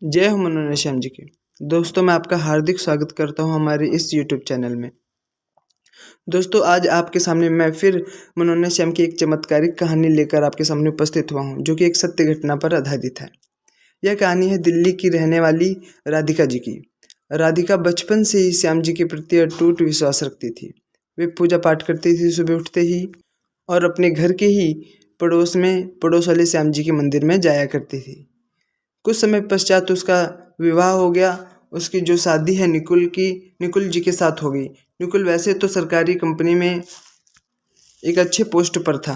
जय हो मनोज श्याम जी की। दोस्तों, मैं आपका हार्दिक स्वागत करता हूं हमारे इस यूट्यूब चैनल में। दोस्तों, आज आपके सामने मैं फिर मनोज श्याम की एक चमत्कारिक कहानी लेकर आपके सामने उपस्थित हुआ हूं, जो कि एक सत्य घटना पर आधारित है। यह कहानी है दिल्ली की रहने वाली राधिका जी की। राधिका बचपन से ही श्याम जी के प्रति अटूट विश्वास रखती थी। वे पूजा पाठ करती थी सुबह उठते ही, और अपने घर के ही पड़ोस वाले श्याम जी के मंदिर में जाया करती थी। कुछ समय पश्चात उसका विवाह हो गया। उसकी जो शादी है निकुल जी के साथ हो गई। निकुल वैसे तो सरकारी कंपनी में एक अच्छे पोस्ट पर था।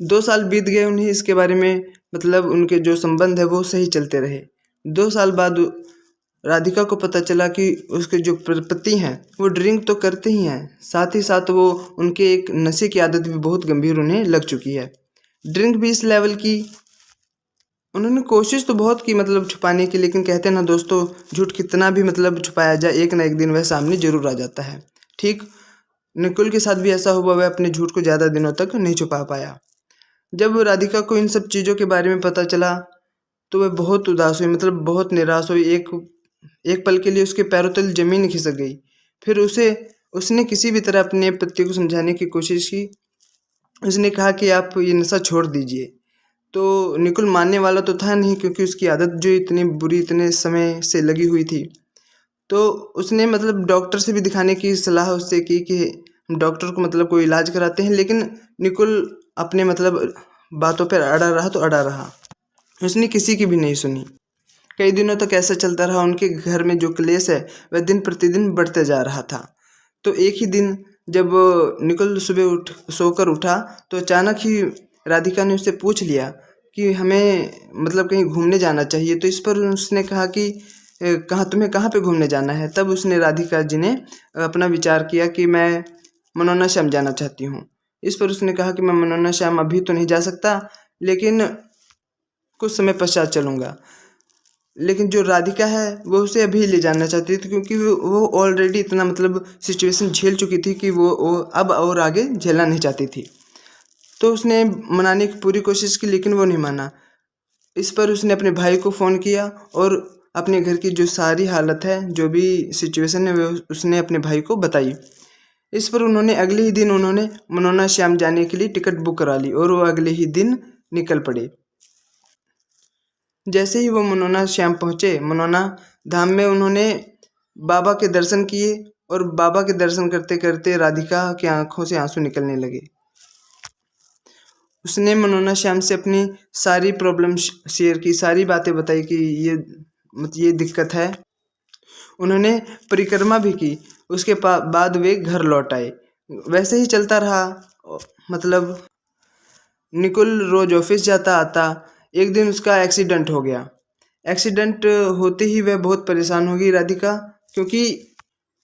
2 साल बीत गए, उन्हें इसके बारे में उनके जो संबंध है वो सही चलते रहे। 2 साल बाद राधिका को पता चला कि उसके जो पति हैं वो ड्रिंक तो करते ही हैं, साथ ही साथ वो उनके एक नशे की आदत भी बहुत गंभीर उन्हें लग चुकी है। ड्रिंक भी इस लेवल की। उन्होंने कोशिश तो बहुत की छुपाने की, लेकिन कहते हैं ना दोस्तों, झूठ कितना भी छुपाया जाए, एक ना एक दिन वह सामने जरूर आ जाता है। ठीक निकुल के साथ भी ऐसा हुआ। वह अपने झूठ को ज़्यादा दिनों तक नहीं छुपा पाया। जब राधिका को इन सब चीज़ों के बारे में पता चला तो वह बहुत उदास हुई, बहुत निराश हुई। एक पल के लिए उसके पैरों तले जमीन खिसक गई। फिर उसने किसी भी तरह अपने पति को समझाने की कोशिश की। उसने कहा कि आप ये नशा छोड़ दीजिए। तो निकुल मानने वाला तो था नहीं, क्योंकि उसकी आदत जो इतनी बुरी इतने समय से लगी हुई थी। तो उसने डॉक्टर से भी दिखाने की सलाह उससे की कि हम डॉक्टर को कोई इलाज कराते हैं, लेकिन निकुल अपने बातों पर अड़ा रहा तो अड़ा रहा। उसने किसी की भी नहीं सुनी। कई दिनों तक ऐसा चलता रहा। उनके घर में जो क्लेश है वह दिन प्रतिदिन बढ़ते जा रहा था। तो एक ही दिन जब निकुल सुबह सोकर उठा तो अचानक ही राधिका ने उससे पूछ लिया कि हमें कहीं घूमने जाना चाहिए। तो इस पर उसने कहा कि तुम्हें कहाँ पे घूमने जाना है। तब उसने राधिका जी ने अपना विचार किया कि मैं मनोना श्याम जाना चाहती हूँ। इस पर उसने कहा कि मैं मनोना श्याम अभी तो नहीं जा सकता, लेकिन कुछ समय पश्चात चलूँगा। लेकिन जो राधिका है वो उसे अभी ले जाना चाहती थी, क्योंकि वो ऑलरेडी इतना सिचुएशन झेल चुकी थी कि वो अब और आगे झेलना नहीं चाहती थी। तो उसने मनाने की पूरी कोशिश की, लेकिन वो नहीं माना। इस पर उसने अपने भाई को फ़ोन किया और अपने घर की जो सारी हालत है, जो भी सिचुएशन है, वो उसने अपने भाई को बताई। इस पर अगले ही दिन उन्होंने मनोना श्याम जाने के लिए टिकट बुक करा ली और वो अगले ही दिन निकल पड़े। जैसे ही वो मनोना श्याम पहुँचे, मनोना धाम में उन्होंने बाबा के दर्शन किए, और बाबा के दर्शन करते करते राधिका की आंखों से आंसू निकलने लगे। उसने मनोना श्याम से अपनी सारी प्रॉब्लम शेयर की, सारी बातें बताई कि ये दिक्कत है। उन्होंने परिक्रमा भी की। उसके बाद वे घर लौट आए। वैसे ही चलता रहा। मतलब निकुल रोज ऑफिस जाता आता। एक दिन उसका एक्सीडेंट हो गया। एक्सीडेंट होते ही वह बहुत परेशान हो गई राधिका, क्योंकि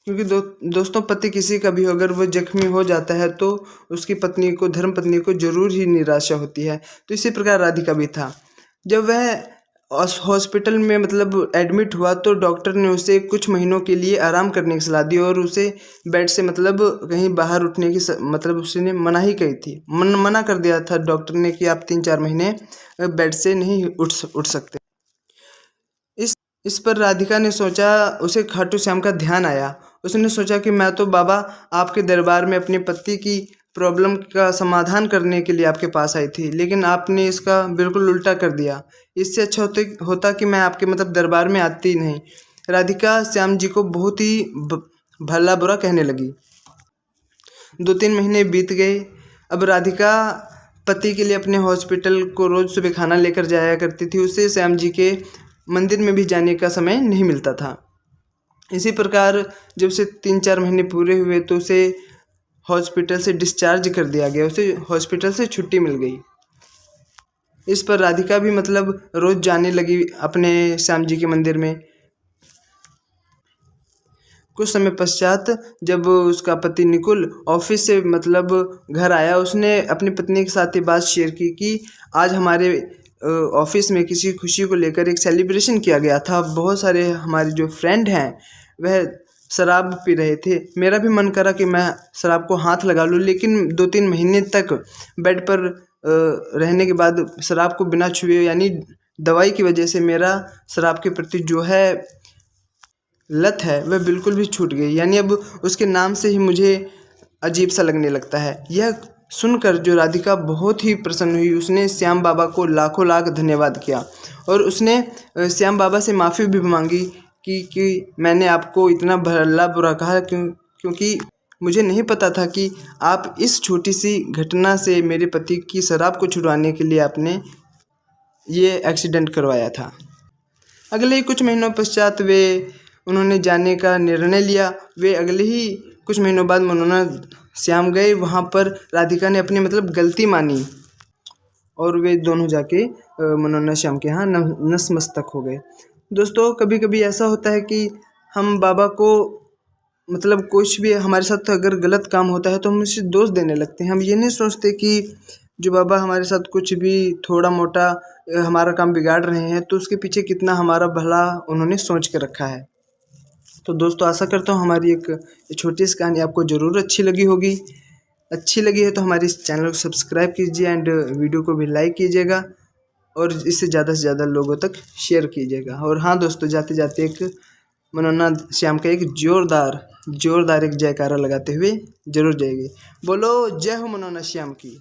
दोस्तों, पति किसी का भी हो, अगर वो जख्मी हो जाता है तो उसकी धर्म पत्नी को जरूर ही निराशा होती है। तो इसी प्रकार राधिका भी था। जब वह हॉस्पिटल में एडमिट हुआ तो डॉक्टर ने उसे कुछ महीनों के लिए आराम करने की सलाह दी, और उसे बेड से कहीं बाहर उठने की उसने मना ही कही थी। मना कर दिया था डॉक्टर ने कि आप 3-4 महीने बेड से नहीं उठ सकते। इस पर राधिका ने सोचा, उसे खाटू श्याम का ध्यान आया। उसने सोचा कि मैं तो बाबा आपके दरबार में अपने पति की प्रॉब्लम का समाधान करने के लिए आपके पास आई थी, लेकिन आपने इसका बिल्कुल उल्टा कर दिया। इससे अच्छा होता कि मैं आपके दरबार में आती ही नहीं। राधिका श्याम जी को बहुत ही भला बुरा कहने लगी। 2-3 महीने बीत गए। अब राधिका पति के लिए अपने हॉस्पिटल को रोज़ सुबह खाना लेकर जाया करती थी। उसे श्याम जी के मंदिर में भी जाने का समय नहीं मिलता था। इसी प्रकार जब उसे 3-4 महीने पूरे हुए तो उसे हॉस्पिटल से डिस्चार्ज कर दिया गया। उसे हॉस्पिटल से छुट्टी मिल गई। इस पर राधिका भी रोज़ जाने लगी अपने श्याम जी के मंदिर में। कुछ समय पश्चात जब उसका पति निकुल ऑफिस से घर आया, उसने अपनी पत्नी के साथ ये बात शेयर की कि आज हमारे ऑफिस में किसी खुशी को लेकर एक सेलिब्रेशन किया गया था। बहुत सारे हमारे जो फ्रेंड हैं वह शराब पी रहे थे। मेरा भी मन करा कि मैं शराब को हाथ लगा लूँ, लेकिन 2-3 महीने तक बेड पर रहने के बाद शराब को बिना छुए, यानी दवाई की वजह से मेरा शराब के प्रति जो है लत है वह बिल्कुल भी छूट गई। यानी अब उसके नाम से ही मुझे अजीब सा लगने लगता है। यह सुनकर जो राधिका बहुत ही प्रसन्न हुई, उसने श्याम बाबा को लाखों लाख धन्यवाद किया और उसने श्याम बाबा से माफ़ी भी मांगी कि मैंने आपको इतना भला बुरा कहा क्योंकि मुझे नहीं पता था कि आप इस छोटी सी घटना से मेरे पति की शराब को छुड़वाने के लिए आपने ये एक्सीडेंट करवाया था। अगले ही कुछ महीनों पश्चात उन्होंने जाने का निर्णय लिया। वे अगले ही कुछ महीनों बाद मनोना श्याम गए। वहाँ पर राधिका ने अपनी गलती मानी और वे दोनों जाके मनोना श्याम के यहाँ नतमस्तक हो गए। दोस्तों, कभी कभी ऐसा होता है कि हम बाबा को कुछ भी हमारे साथ अगर गलत काम होता है तो हम उसे दोष देने लगते हैं। हम ये नहीं सोचते कि जो बाबा हमारे साथ कुछ भी थोड़ा मोटा हमारा काम बिगाड़ रहे हैं तो उसके पीछे कितना हमारा भला उन्होंने सोच के रखा है। तो दोस्तों, आशा करता हूँ हमारी एक छोटी सी कहानी आपको ज़रूर अच्छी लगी होगी। अच्छी लगी है तो हमारे इस चैनल को सब्सक्राइब कीजिए एंड वीडियो को भी लाइक कीजिएगा और इसे ज़्यादा से ज़्यादा लोगों तक शेयर कीजिएगा। और हाँ दोस्तों, जाते जाते एक मनोना श्याम का एक जोरदार एक जयकारा लगाते हुए जरूर जाइए। बोलो जय हो मनोना श्याम की।